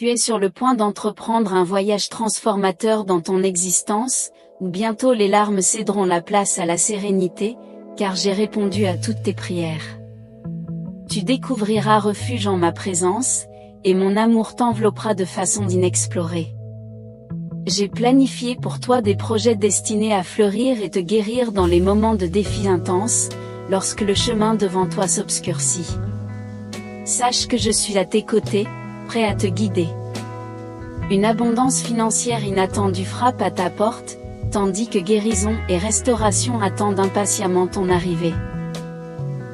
Tu es sur le point d'entreprendre un voyage transformateur dans ton existence, où bientôt les larmes céderont la place à la sérénité, car j'ai répondu à toutes tes prières. Tu découvriras refuge en ma présence, et mon amour t'enveloppera de façon inexplorée. J'ai planifié pour toi des projets destinés à fleurir et te guérir dans les moments de défis intenses, lorsque le chemin devant toi s'obscurcit. Sache que je suis à tes côtés, prêt à te guider. Une abondance financière inattendue frappe à ta porte, tandis que guérison et restauration attendent impatiemment ton arrivée.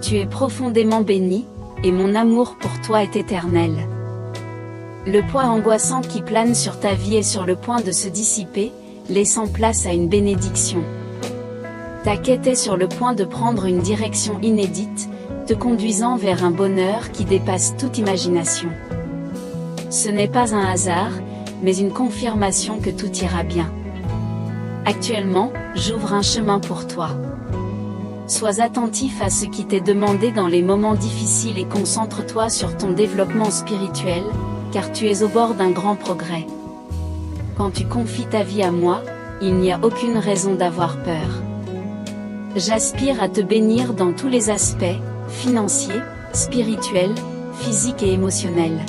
Tu es profondément béni, et mon amour pour toi est éternel. Le poids angoissant qui plane sur ta vie est sur le point de se dissiper, laissant place à une bénédiction. Ta quête est sur le point de prendre une direction inédite, te conduisant vers un bonheur qui dépasse toute imagination. Ce n'est pas un hasard, mais une confirmation que tout ira bien. Actuellement, j'ouvre un chemin pour toi. Sois attentif à ce qui t'est demandé dans les moments difficiles et concentre-toi sur ton développement spirituel, car tu es au bord d'un grand progrès. Quand tu confies ta vie à moi, il n'y a aucune raison d'avoir peur. J'aspire à te bénir dans tous les aspects, financiers, spirituels, physiques et émotionnels.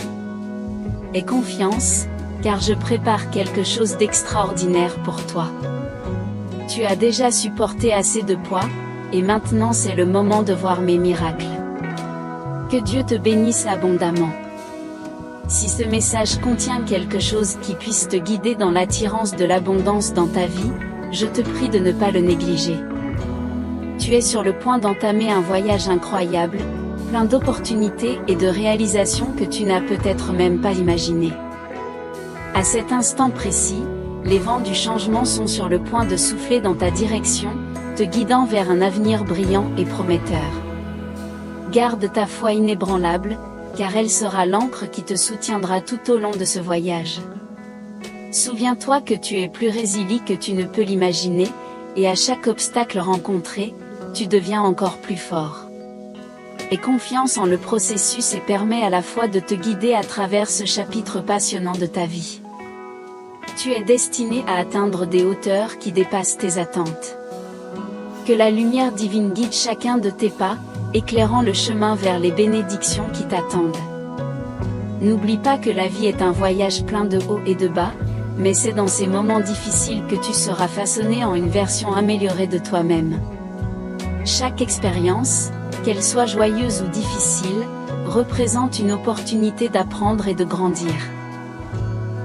Aie confiance, car je prépare quelque chose d'extraordinaire pour toi. Tu as déjà supporté assez de poids, et maintenant c'est le moment de voir mes miracles. Que Dieu te bénisse abondamment. Si ce message contient quelque chose qui puisse te guider dans l'attirance de l'abondance dans ta vie, je te prie de ne pas le négliger. Tu es sur le point d'entamer un voyage incroyable, plein d'opportunités et de réalisations que tu n'as peut-être même pas imaginées. À cet instant précis, les vents du changement sont sur le point de souffler dans ta direction, te guidant vers un avenir brillant et prometteur. Garde ta foi inébranlable, car elle sera l'encre qui te soutiendra tout au long de ce voyage. Souviens-toi que tu es plus résilient que tu ne peux l'imaginer, et à chaque obstacle rencontré, tu deviens encore plus fort. Aie confiance en le processus et permets à la fois de te guider à travers ce chapitre passionnant de ta vie. Tu es destiné à atteindre des hauteurs qui dépassent tes attentes. Que la lumière divine guide chacun de tes pas, éclairant le chemin vers les bénédictions qui t'attendent. N'oublie pas que la vie est un voyage plein de hauts et de bas, mais c'est dans ces moments difficiles que tu seras façonné en une version améliorée de toi-même. Chaque expérience, qu'elle soit joyeuse ou difficile, représente une opportunité d'apprendre et de grandir.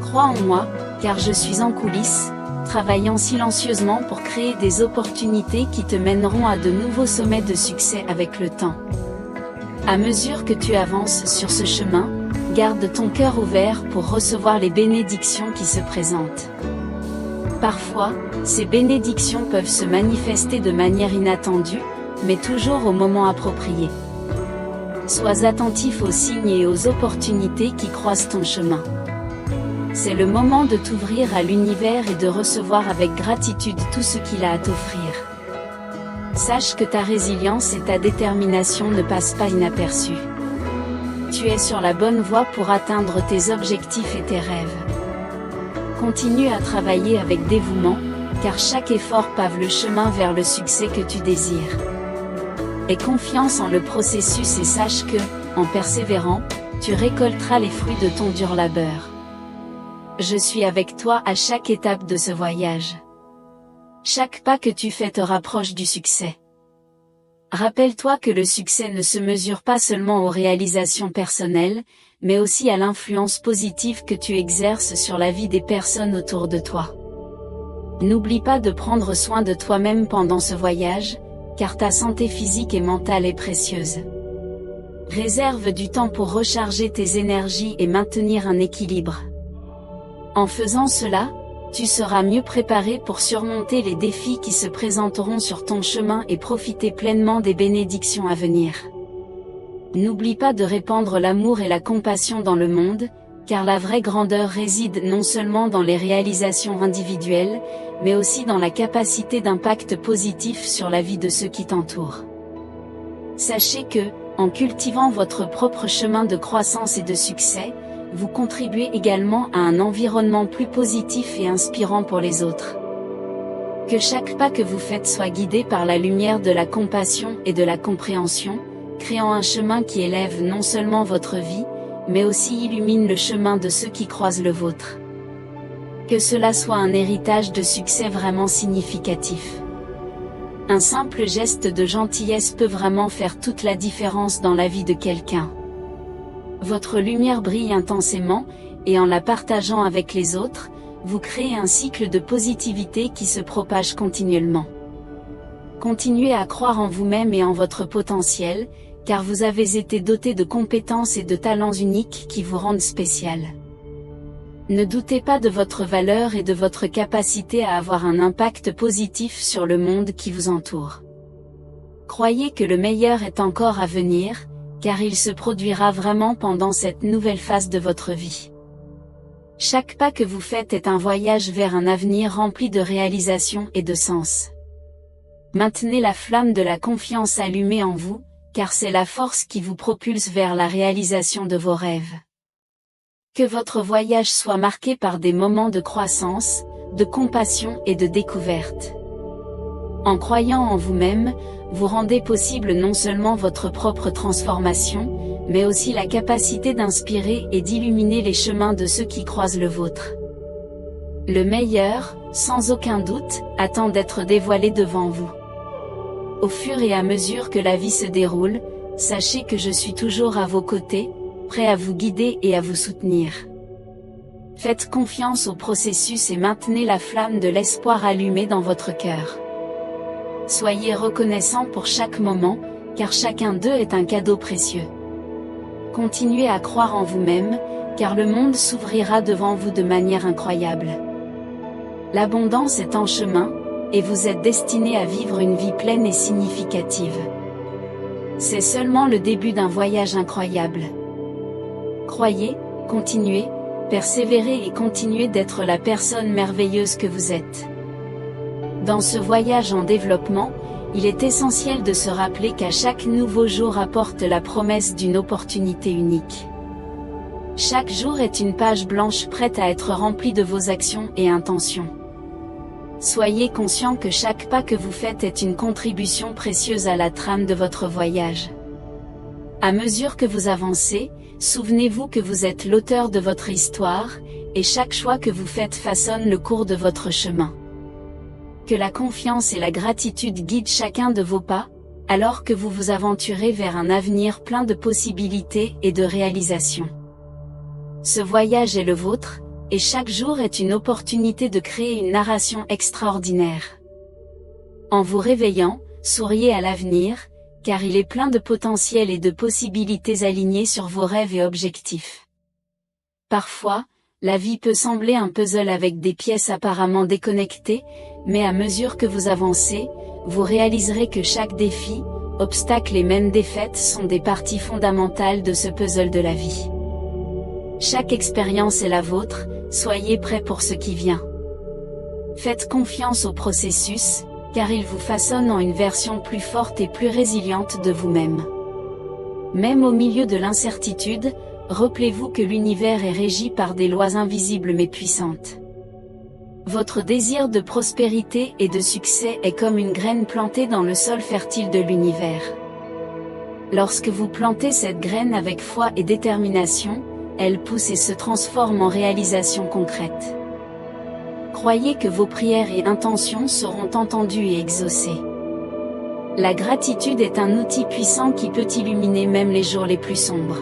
Crois en moi, car je suis en coulisses, travaillant silencieusement pour créer des opportunités qui te mèneront à de nouveaux sommets de succès avec le temps. À mesure que tu avances sur ce chemin, garde ton cœur ouvert pour recevoir les bénédictions qui se présentent. Parfois, ces bénédictions peuvent se manifester de manière inattendue, mais toujours au moment approprié. Sois attentif aux signes et aux opportunités qui croisent ton chemin. C'est le moment de t'ouvrir à l'univers et de recevoir avec gratitude tout ce qu'il a à t'offrir. Sache que ta résilience et ta détermination ne passent pas inaperçues. Tu es sur la bonne voie pour atteindre tes objectifs et tes rêves. Continue à travailler avec dévouement, car chaque effort pave le chemin vers le succès que tu désires. Aie confiance en le processus et sache que, en persévérant, tu récolteras les fruits de ton dur labeur. Je suis avec toi à chaque étape de ce voyage. Chaque pas que tu fais te rapproche du succès. Rappelle-toi que le succès ne se mesure pas seulement aux réalisations personnelles, mais aussi à l'influence positive que tu exerces sur la vie des personnes autour de toi. N'oublie pas de prendre soin de toi-même pendant ce voyage, car ta santé physique et mentale est précieuse. Réserve du temps pour recharger tes énergies et maintenir un équilibre. En faisant cela, tu seras mieux préparé pour surmonter les défis qui se présenteront sur ton chemin et profiter pleinement des bénédictions à venir. N'oublie pas de répandre l'amour et la compassion dans le monde, car la vraie grandeur réside non seulement dans les réalisations individuelles, mais aussi dans la capacité d'impact positif sur la vie de ceux qui t'entourent. Sachez que, en cultivant votre propre chemin de croissance et de succès, vous contribuez également à un environnement plus positif et inspirant pour les autres. Que chaque pas que vous faites soit guidé par la lumière de la compassion et de la compréhension, créant un chemin qui élève non seulement votre vie, mais aussi illumine le chemin de ceux qui croisent le vôtre. Que cela soit un héritage de succès vraiment significatif. Un simple geste de gentillesse peut vraiment faire toute la différence dans la vie de quelqu'un. Votre lumière brille intensément, et en la partageant avec les autres, vous créez un cycle de positivité qui se propage continuellement. Continuez à croire en vous-même et en votre potentiel, car vous avez été doté de compétences et de talents uniques qui vous rendent spécial. Ne doutez pas de votre valeur et de votre capacité à avoir un impact positif sur le monde qui vous entoure. Croyez que le meilleur est encore à venir, car il se produira vraiment pendant cette nouvelle phase de votre vie. Chaque pas que vous faites est un voyage vers un avenir rempli de réalisation et de sens. Maintenez la flamme de la confiance allumée en vous, car c'est la force qui vous propulse vers la réalisation de vos rêves. Que votre voyage soit marqué par des moments de croissance, de compassion et de découverte. En croyant en vous-même, vous rendez possible non seulement votre propre transformation, mais aussi la capacité d'inspirer et d'illuminer les chemins de ceux qui croisent le vôtre. Le meilleur, sans aucun doute, attend d'être dévoilé devant vous. Au fur et à mesure que la vie se déroule, sachez que je suis toujours à vos côtés, prêt à vous guider et à vous soutenir. Faites confiance au processus et maintenez la flamme de l'espoir allumée dans votre cœur. Soyez reconnaissant pour chaque moment, car chacun d'eux est un cadeau précieux. Continuez à croire en vous-même, car le monde s'ouvrira devant vous de manière incroyable. L'abondance est en chemin, et vous êtes destiné à vivre une vie pleine et significative. C'est seulement le début d'un voyage incroyable. Croyez, continuez, persévérez et continuez d'être la personne merveilleuse que vous êtes. Dans ce voyage en développement, il est essentiel de se rappeler qu'à chaque nouveau jour apporte la promesse d'une opportunité unique. Chaque jour est une page blanche prête à être remplie de vos actions et intentions. Soyez conscient que chaque pas que vous faites est une contribution précieuse à la trame de votre voyage. À mesure que vous avancez, souvenez-vous que vous êtes l'auteur de votre histoire, et chaque choix que vous faites façonne le cours de votre chemin. Que la confiance et la gratitude guident chacun de vos pas, alors que vous vous aventurez vers un avenir plein de possibilités et de réalisations. Ce voyage est le vôtre, et chaque jour est une opportunité de créer une narration extraordinaire. En vous réveillant, souriez à l'avenir, car il est plein de potentiel et de possibilités alignées sur vos rêves et objectifs. Parfois, la vie peut sembler un puzzle avec des pièces apparemment déconnectées, mais à mesure que vous avancez, vous réaliserez que chaque défi, obstacle et même défaite sont des parties fondamentales de ce puzzle de la vie. Chaque expérience est la vôtre, soyez prêts pour ce qui vient. Faites confiance au processus, car il vous façonne en une version plus forte et plus résiliente de vous-même. Même au milieu de l'incertitude, rappelez-vous que l'univers est régi par des lois invisibles mais puissantes. Votre désir de prospérité et de succès est comme une graine plantée dans le sol fertile de l'univers. Lorsque vous plantez cette graine avec foi et détermination, elle pousse et se transforme en réalisation concrète. Croyez que vos prières et intentions seront entendues et exaucées. La gratitude est un outil puissant qui peut illuminer même les jours les plus sombres.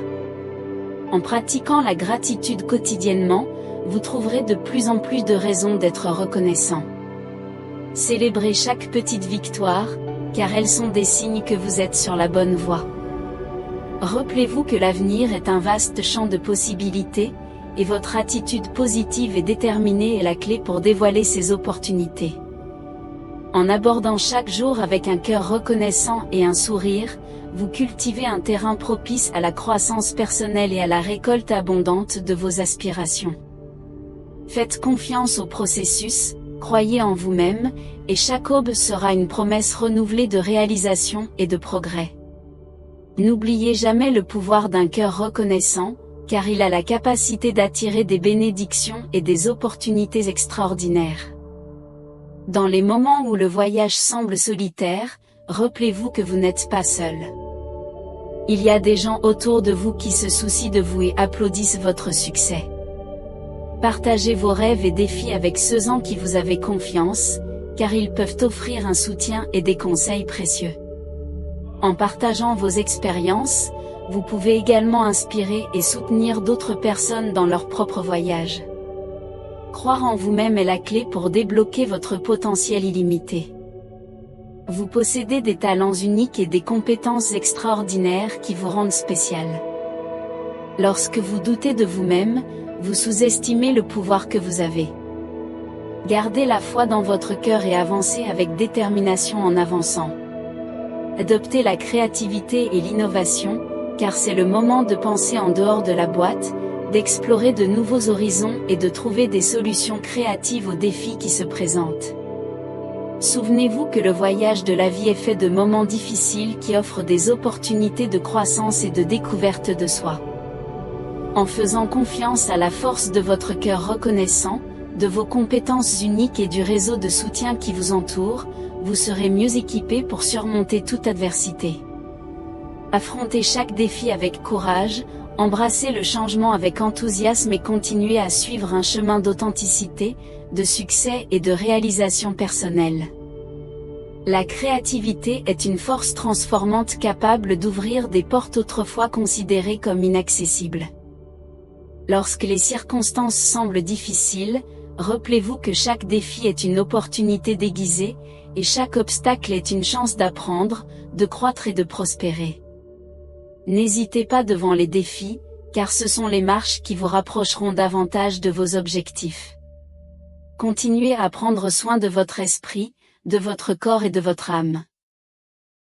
En pratiquant la gratitude quotidiennement, vous trouverez de plus en plus de raisons d'être reconnaissant. Célébrez chaque petite victoire, car elles sont des signes que vous êtes sur la bonne voie. Rappelez-vous que l'avenir est un vaste champ de possibilités, et votre attitude positive et déterminée est la clé pour dévoiler ces opportunités. En abordant chaque jour avec un cœur reconnaissant et un sourire, vous cultivez un terrain propice à la croissance personnelle et à la récolte abondante de vos aspirations. Faites confiance au processus, croyez en vous-même, et chaque aube sera une promesse renouvelée de réalisation et de progrès. N'oubliez jamais le pouvoir d'un cœur reconnaissant, car il a la capacité d'attirer des bénédictions et des opportunités extraordinaires. Dans les moments où le voyage semble solitaire, rappelez-vous que vous n'êtes pas seul. Il y a des gens autour de vous qui se soucient de vous et applaudissent votre succès. Partagez vos rêves et défis avec ceux en qui vous avez confiance, car ils peuvent offrir un soutien et des conseils précieux. En partageant vos expériences, vous pouvez également inspirer et soutenir d'autres personnes dans leur propre voyage. Croire en vous-même est la clé pour débloquer votre potentiel illimité. Vous possédez des talents uniques et des compétences extraordinaires qui vous rendent spécial. Lorsque vous doutez de vous-même, vous sous-estimez le pouvoir que vous avez. Gardez la foi dans votre cœur et avancez avec détermination en avançant. Adoptez la créativité et l'innovation, car c'est le moment de penser en dehors de la boîte, d'explorer de nouveaux horizons et de trouver des solutions créatives aux défis qui se présentent. Souvenez-vous que le voyage de la vie est fait de moments difficiles qui offrent des opportunités de croissance et de découverte de soi. En faisant confiance à la force de votre cœur reconnaissant, de vos compétences uniques et du réseau de soutien qui vous entoure, vous serez mieux équipé pour surmonter toute adversité. Affrontez chaque défi avec courage, embrassez le changement avec enthousiasme et continuez à suivre un chemin d'authenticité, de succès et de réalisation personnelle. La créativité est une force transformante capable d'ouvrir des portes autrefois considérées comme inaccessibles. Lorsque les circonstances semblent difficiles, rappelez-vous que chaque défi est une opportunité déguisée, et chaque obstacle est une chance d'apprendre, de croître et de prospérer. N'hésitez pas devant les défis, car ce sont les marches qui vous rapprocheront davantage de vos objectifs. Continuez à prendre soin de votre esprit, de votre corps et de votre âme.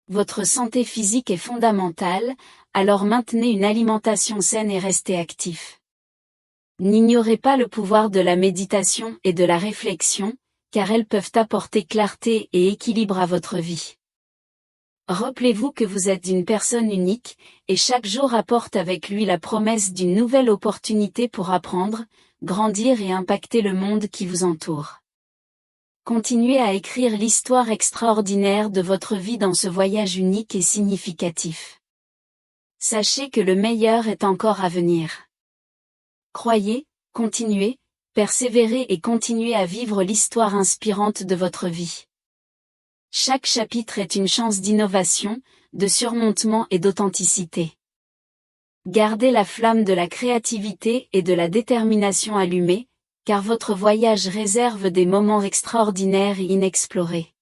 Votre santé physique est fondamentale, alors maintenez une alimentation saine et restez actif. N'ignorez pas le pouvoir de la méditation et de la réflexion, car elles peuvent apporter clarté et équilibre à votre vie. Rappelez-vous que vous êtes une personne unique, et chaque jour apporte avec lui la promesse d'une nouvelle opportunité pour apprendre, grandir et impacter le monde qui vous entoure. Continuez à écrire l'histoire extraordinaire de votre vie dans ce voyage unique et significatif. Sachez que le meilleur est encore à venir. Croyez, continuez, persévérez et continuez à vivre l'histoire inspirante de votre vie. Chaque chapitre est une chance d'innovation, de surmontement et d'authenticité. Gardez la flamme de la créativité et de la détermination allumée, car votre voyage réserve des moments extraordinaires et inexplorés.